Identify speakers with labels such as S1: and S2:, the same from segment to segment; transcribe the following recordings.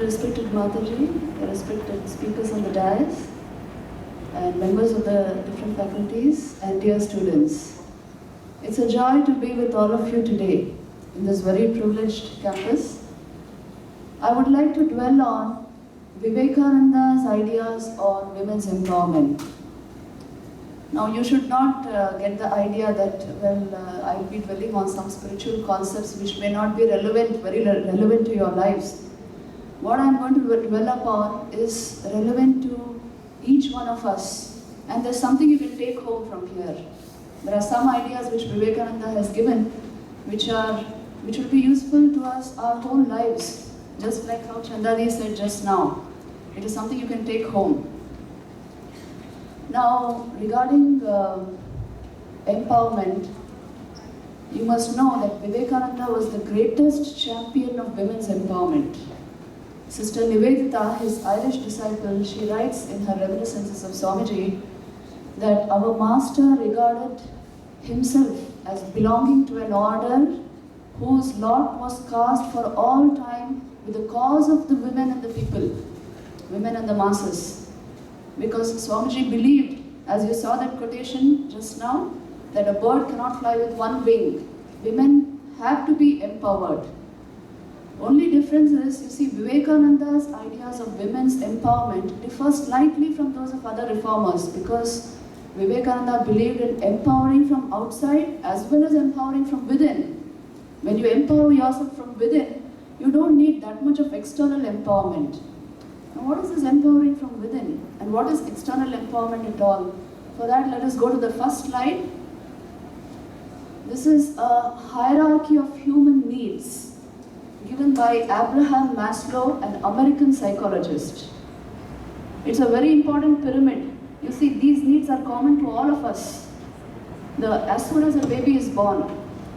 S1: respected Mataji, respected speakers on the dais, and members of the different faculties, and dear students. It's a joy to be with all of you today in this very privileged campus. I would like to dwell on Vivekananda's ideas on women's empowerment. Now, you should not get the idea that, I'll be dwelling on some spiritual concepts which may not be very relevant to your lives. What I'm going to dwell upon is relevant to each one of us, and there's something you can take home from here. There are some ideas which Vivekananda has given which will be useful to us our whole lives, just like how Chandadi said just now. It is something you can take home. Now, regarding empowerment, you must know that Vivekananda was the greatest champion of women's empowerment. Sister Nivedita, his Irish disciple, she writes in her reminiscences of Swamiji that our master regarded himself as belonging to an order whose lot was cast for all time with the cause of the women and the people, women and the masses. Because Swamiji believed, as you saw that quotation just now, that a bird cannot fly with one wing. Women have to be empowered. Only difference is, you see, Vivekananda's ideas of women's empowerment differ slightly from those of other reformers, because Vivekananda believed in empowering from outside as well as empowering from within. When you empower yourself from within, you don't need that much of external empowerment. Now, what is this empowering from within? And what is external empowerment at all? For that, let us go to the first slide. This is a hierarchy of human needs given by Abraham Maslow, an American psychologist. It's a very important pyramid. You see, these needs are common to all of us. As soon as a baby is born,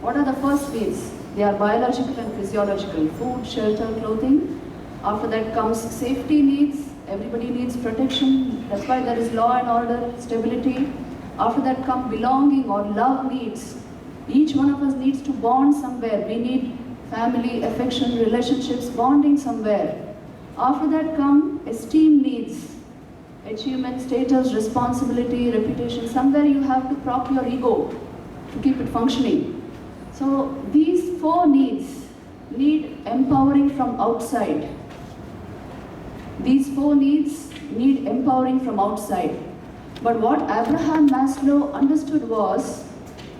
S1: what are the first needs? They are biological and physiological: food, shelter, clothing. After that comes safety needs. Everybody needs protection. That's why there is law and order, stability. After that come belonging or love needs. Each one of us needs to bond somewhere. We need family, affection, relationships, bonding somewhere. After that come esteem needs. Achievement, status, responsibility, reputation. Somewhere you have to prop your ego to keep it functioning. So these four needs need empowering from outside. These four needs need empowering from outside. But what Abraham Maslow understood was,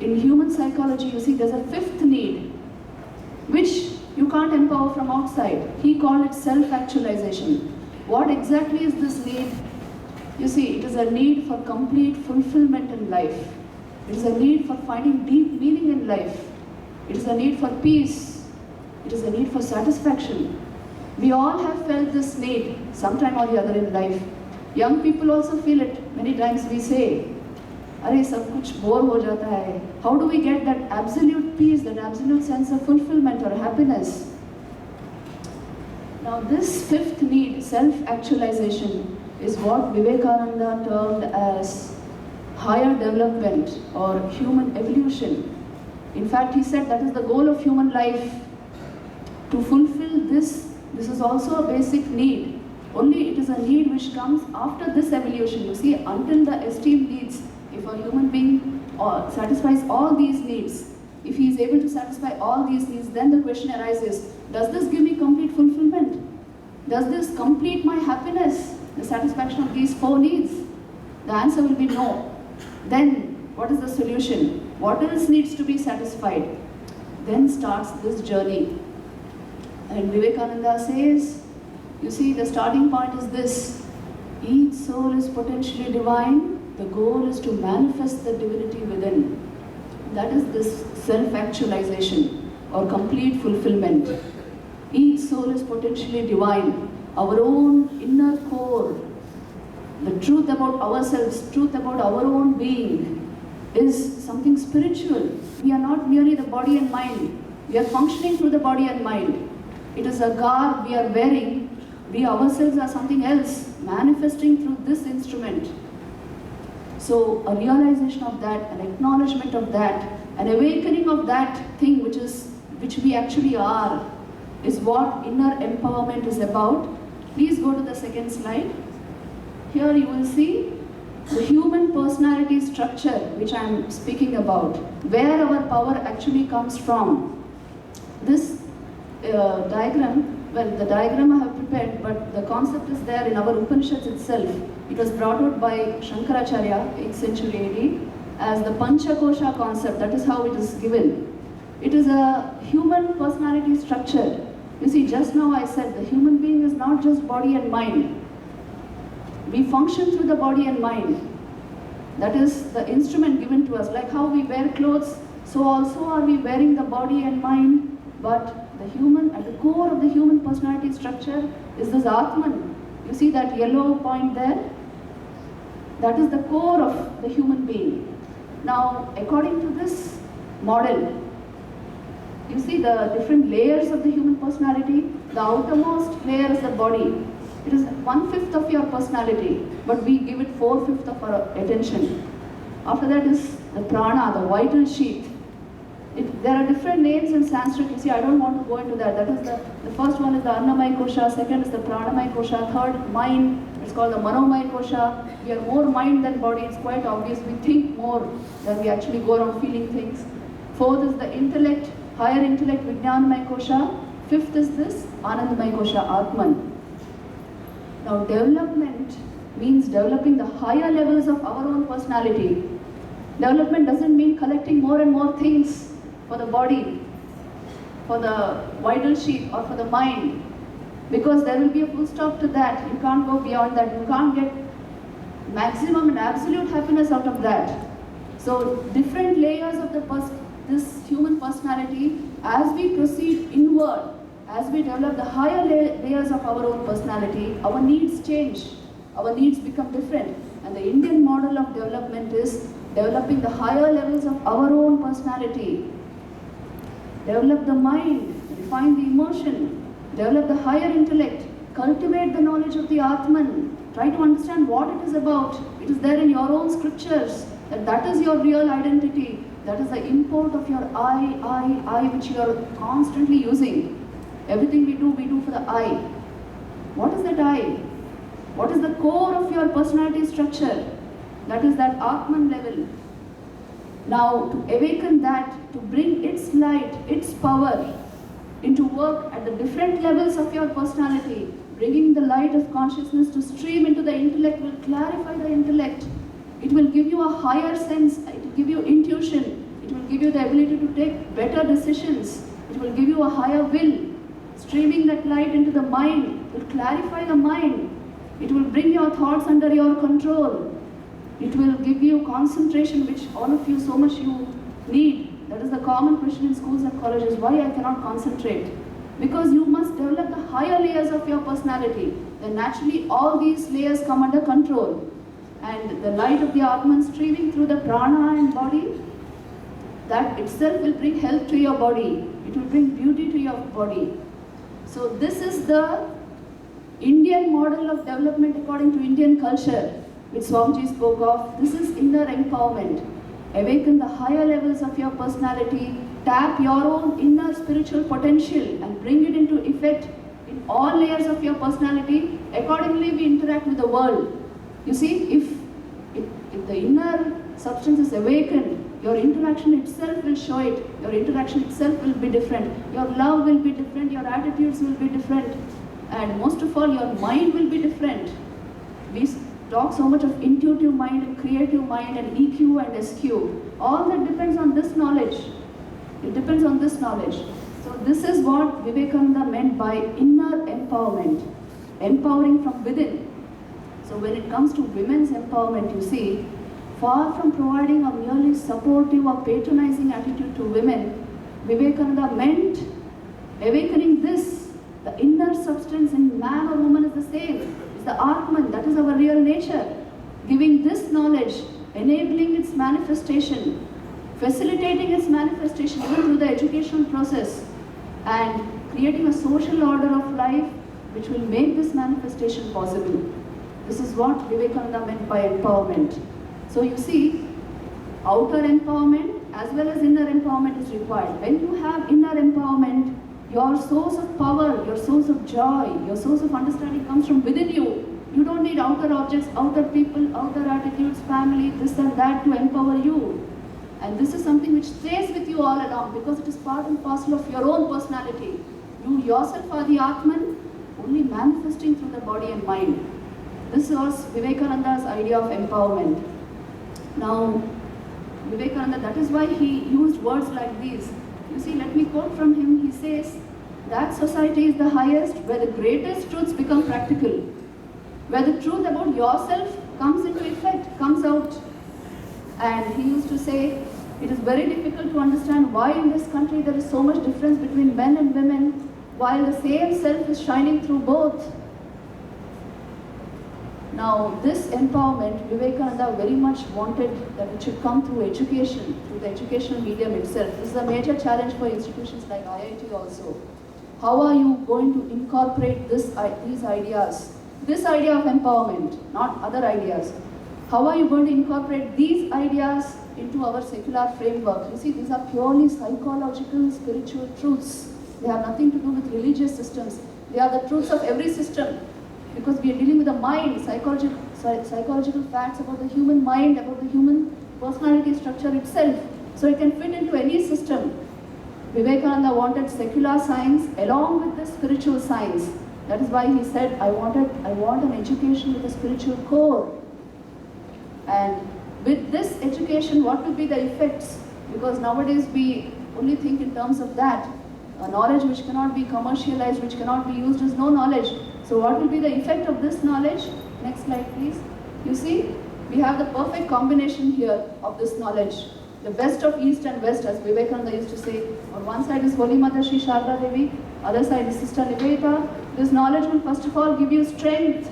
S1: in human psychology, you see, there's a fifth need, which you can't empower from outside. He called it self-actualization. What exactly is this need? You see, it is a need for complete fulfillment in life. It is a need for finding deep meaning in life. It is a need for peace. It is a need for satisfaction. We all have felt this need sometime or the other in life. Young people also feel it. Many times we say, "Arey, sab kuch bore ho jata hai." How do we get that absolute peace, that absolute sense of fulfillment or happiness? Now, this fifth need, self-actualization, is what Vivekananda termed as higher development or human evolution. In fact, he said that is the goal of human life. To fulfill this is also a basic need. Only it is a need which comes after this evolution. You see, until the esteem needs, if a human being satisfies all these needs, if he is able to satisfy all these needs, then the question arises, does this give me complete fulfillment? Does this complete my happiness? The satisfaction of these four needs? The answer will be no. Then, what is the solution? What else needs to be satisfied? Then starts this journey. And Vivekananda says, you see, the starting point is this: each soul is potentially divine. The goal is to manifest the divinity within. That is this self-actualization or complete fulfillment. Each soul is potentially divine. Our own inner core, the truth about ourselves, truth about our own being, is something spiritual. We are not merely the body and mind. We are functioning through the body and mind. It is a garb we are wearing. We ourselves are something else, manifesting through this instrument. So a realization of that, an acknowledgement of that, an awakening of that thing which we actually are, is what inner empowerment is about. Please go to the second slide. Here you will see the human personality structure which I am speaking about, where our power actually comes from. This diagram, well, the diagram I have prepared, but the concept is there in our Upanishads itself. It was brought out by Shankaracharya, 8th century AD, as the Panchakosha concept. That is how it is given. It is a human personality structure. You see, just now I said the human being is not just body and mind. We function through the body and mind. That is the instrument given to us. Like how we wear clothes, so also are we wearing the body and mind. But the human, at the core of the human personality structure is this Atman. You see that yellow point there? That is the core of the human being. Now, according to this model, you see the different layers of the human personality. The outermost layer is the body. It is 1/5 of your personality, but we give it 4/5 of our attention. After that is the prana, the vital sheath. There are different names in Sanskrit. You see, I don't want to go into that. That is the first one is the Annamaya Kosha, second is the Pranamaya Kosha, third mind. It's called the Manomaya Kosha. We are more mind than body. It's quite obvious. We think more than we actually go around feeling things. Fourth is the intellect, higher intellect, Vijnanamaya Kosha. Fifth is this Anandamaya Kosha, Atman. Now, development means developing the higher levels of our own personality. Development doesn't mean collecting more and more things for the body, for the vital sheath, or for the mind, because there will be a full stop to that. You can't go beyond that. You can't get maximum and absolute happiness out of that. So, different layers of this human personality, as we proceed inward, as we develop the higher layers of our own personality, our needs change. Our needs become different. And the Indian model of development is developing the higher levels of our own personality. Develop the mind, refine the emotion, develop the higher intellect, cultivate the knowledge of the Atman, try to understand what it is about. It is there in your own scriptures, that is your real identity, that is the import of your I, which you are constantly using. Everything we do for the I. What is that I? What is the core of your personality structure? That is that Atman level. Now, to awaken that, to bring its light, its power into work at the different levels of your personality, bringing the light of consciousness to stream into the intellect will clarify the intellect. It will give you a higher sense, it will give you intuition, it will give you the ability to take better decisions, it will give you a higher will. Streaming that light into the mind will clarify the mind. It will bring your thoughts under your control. It will give you concentration, which all of you so much you need. That is the common question in schools and colleges, why I cannot concentrate? Because you must develop the higher layers of your personality. Then naturally all these layers come under control. And the light of the Atman streaming through the prana and body, that itself will bring health to your body. It will bring beauty to your body. So this is the Indian model of development according to Indian culture, which Swamiji spoke of. This is inner empowerment. Awaken the higher levels of your personality, tap your own inner spiritual potential and bring it into effect in all layers of your personality. Accordingly, we interact with the world. You see, if the inner substance is awakened, your interaction itself will show it. Your interaction itself will be different. Your love will be different. Your attitudes will be different. And most of all, your mind will be different. We talk so much of intuitive mind and creative mind and EQ and SQ. All that depends on this knowledge. It depends on this knowledge. So this is what Vivekananda meant by inner empowerment. Empowering from within. So when it comes to women's empowerment, you see, far from providing a merely supportive or patronizing attitude to women, Vivekananda meant awakening this. The inner substance in man or woman is the same. It's the Atman, that is our real nature. Giving this knowledge, enabling its manifestation, facilitating its manifestation even through the educational process, and creating a social order of life which will make this manifestation possible. This is what Vivekananda meant by empowerment. So you see, outer empowerment as well as inner empowerment is required. When you have inner empowerment, Your source of power, your source of joy, your source of understanding comes from within you. You don't need outer objects, outer people, outer attitudes, family, this and that to empower you. And this is something which stays with you all along because it is part and parcel of your own personality. You yourself are the Atman, only manifesting through the body and mind. This was Vivekananda's idea of empowerment. Now, Vivekananda, that is why he used words like these. You see, let me quote from him. He says, that society is the highest where the greatest truths become practical, where the truth about yourself comes into effect, comes out. And he used to say, it is very difficult to understand why in this country there is so much difference between men and women, while the same self is shining through both. Now, this empowerment, Vivekananda very much wanted that it should come through education, through the educational medium itself. This is a major challenge for institutions like IIT also. How are you going to incorporate these ideas? This idea of empowerment, not other ideas. How are you going to incorporate these ideas into our secular framework? You see, these are purely psychological, spiritual truths. They have nothing to do with religious systems. They are the truths of every system. Because we are dealing with the mind, psychological facts about the human mind, about the human personality structure itself. So it can fit into any system. Vivekananda wanted secular science along with the spiritual science. That is why he said, I want an education with a spiritual core. And with this education, what will be the effects? Because nowadays we only think in terms of that. A knowledge which cannot be commercialized, which cannot be used is no knowledge. So what will be the effect of this knowledge? Next slide please. You see, we have the perfect combination here of this knowledge. The best of East and West, as Vivekananda used to say. On one side is Holy Mother Sri Sharda Devi, other side is Sister Nivedita. This knowledge will first of all give you strength,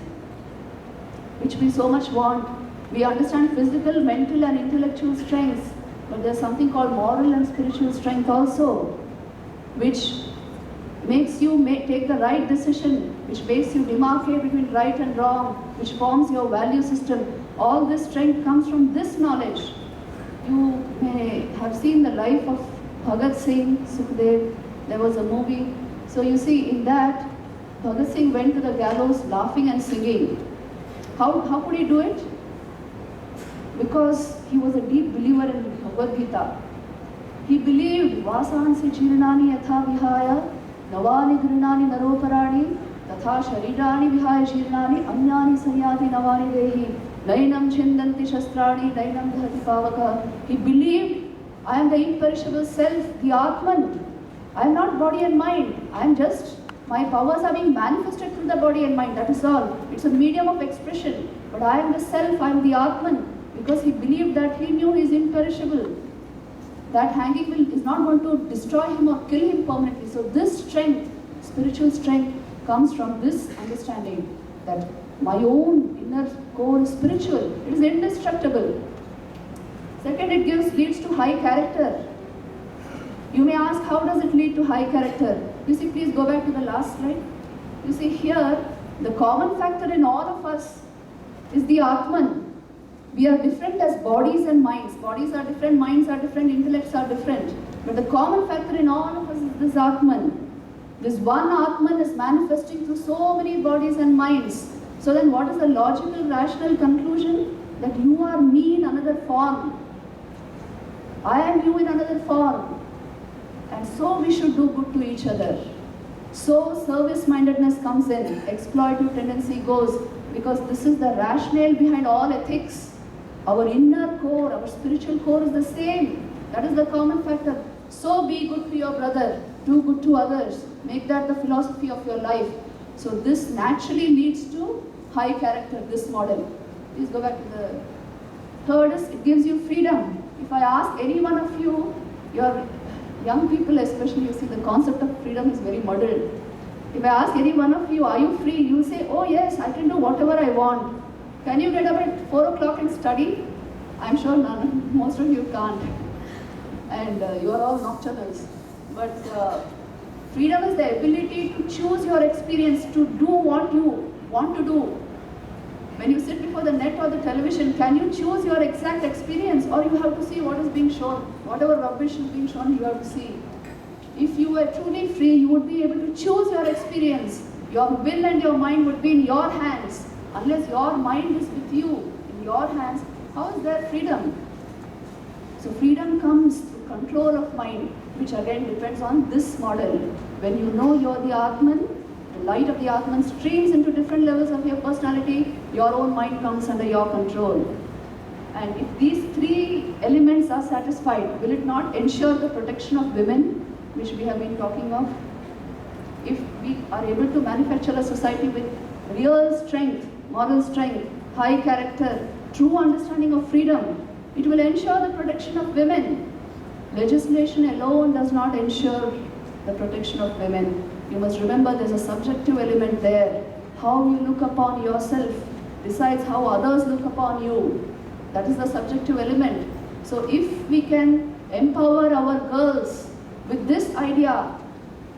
S1: which we so much want. We understand physical, mental and intellectual strengths, but there's something called moral and spiritual strength also, which makes you take the right decision, which makes you demarcate between right and wrong, which forms your value system. All this strength comes from this knowledge. You may have seen the life of Bhagat Singh, Sukhdev. There was a movie. So you see, in that, Bhagat Singh went to the gallows laughing and singing. How could he do it? Because he was a deep believer in Bhagavad Gita. He believed, Vasansi Chirnani Yatha Vihaya, Navani Grinani Naroparani, Tatha Sharirani Vihaya Chirnani, Anyani Sanyati Navani Dehi, Nainam Chindanti Shastrani, Nainam Dhati Pavaka. He believed, I am the imperishable self, the Atman. I am not body and mind. I am just, my powers are being manifested through the body and mind, that is all. It's a medium of expression. But I am the self, I am the Atman. Because he believed that he knew he is imperishable. That hanging is not going to destroy him or kill him permanently. So this strength, spiritual strength, comes from this understanding that my own inner core is spiritual. It is indestructible. Second, it leads to high character. You may ask, how does it lead to high character? You see, please go back to the last slide. You see here, the common factor in all of us is the Atman. We are different as bodies and minds. Bodies are different, minds are different, intellects are different. But the common factor in all of us is this Atman. This one Atman is manifesting through so many bodies and minds. So then what is the logical, rational conclusion? That you are me in another form. I am you in another form. And so we should do good to each other. So service-mindedness comes in, exploitative tendency goes, because this is the rationale behind all ethics. Our inner core, our spiritual core is the same. That is the common factor. So be good to your brother, do good to others, make that the philosophy of your life. So this naturally leads to high character, this model. Please go back to the third is, it gives you freedom. If I ask any one of you, your young people especially, you see the concept of freedom is very muddled. If I ask any one of you, are you free? You say, oh yes, I can do whatever I want. Can you get up at 4 o'clock and study? I'm sure most of you can't. And you are all nocturnals. But freedom is the ability to choose your experience, to do what you want to do. When you sit before the net or the television, can you choose your exact experience, or you have to see what is being shown? Whatever rubbish is being shown, you have to see. If you were truly free, you would be able to choose your experience. Your will and your mind would be in your hands. Unless your mind is with you, in your hands, how is there freedom? So freedom comes through control of mind, which again depends on this model. When you know you're the Atman, the light of the Atman streams into different levels of your personality, your own mind comes under your control. And if these three elements are satisfied, will it not ensure the protection of women, which we have been talking of? If we are able to manufacture a society with real strength, moral strength, high character, true understanding of freedom, it will ensure the protection of women. Legislation alone does not ensure the protection of women. You must remember there's a subjective element there. How you look upon yourself decides how others look upon you. That is the subjective element. So if we can empower our girls with this idea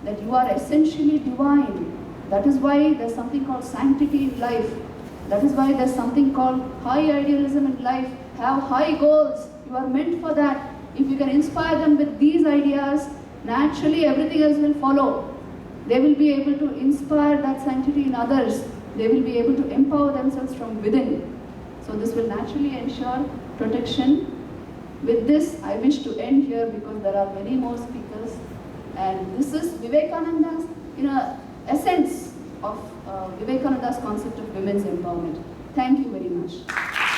S1: that you are essentially divine, that is why there's something called sanctity in life. That is why there's something called high idealism in life. Have high goals. You are meant for that. If you can inspire them with these ideas, naturally everything else will follow. They will be able to inspire that sanctity in others. They will be able to empower themselves from within. So this will naturally ensure protection. With this, I wish to end here because there are many more speakers. And this is Vivekananda's, essence of Vivekananda's concept of women's empowerment. Thank you very much.